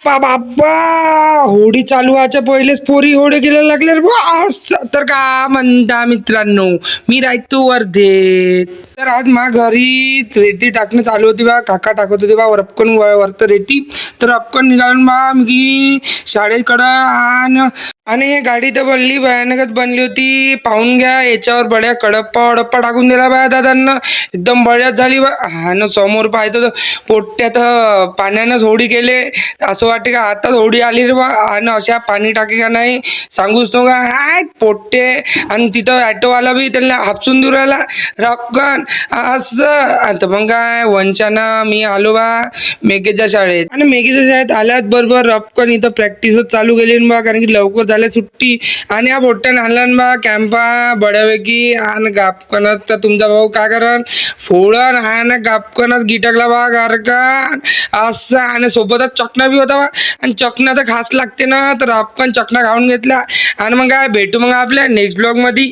बाप्पा होडी चालू व्हायच्या पहिलेच पोरी होडी गेल्या लागल्या रे बुवा. असं तर का म्हणता मित्रांनो, मी राहतो वर्धेत. तर आज मा घरी रेती टाकणं चालू होती बा. काका टाकत होते बा रपकन वरत रेती. तर रपकन निघालं बा मी शाळेकडं आणि हे गाडी तर बनली भयानकच बनली होती. पाहून घ्या, याच्यावर बड्या कडप्पा टाकून दिला बा दादांना. एकदम बळ्यात झाली बा. हा ना, समोर पाहतो तर पोट्यात पाण्यानंच होडी गेले. असं वाटते का आता होडी आली रे बा. आणि अशा पाणी टाकी का नाही सांगूच नका. हाय पोट्टे. आणि तिथं ॲटोवाला बी त्यांना हापसून दूर राहिला रपकन असं. आता मग काय वंचाना मी आलो बा मेघेच्या शाळेत. आणि मेघेच्या शाळेत आल्यात बरोबर रपकन इथं प्रॅक्टिसच चालू केली बा, कारण की लवकर झाल्या सुट्टी. आणि या पोट्ट्यानं आणलं बा कॅम्पा बड्यापैकी. आणि गापकनच तर तुमचा भाऊ काय करण फोडण हा ना गापकनच गिटकला बा गारकन असं. आणि सोबतच चकना बी होता बा. आणि चकना तर खास लागते ना, तर आपण चकना खाऊन घेतला. आणि मग काय भेटू मग आपल्या नेक्स्ट ब्लॉग मध्ये.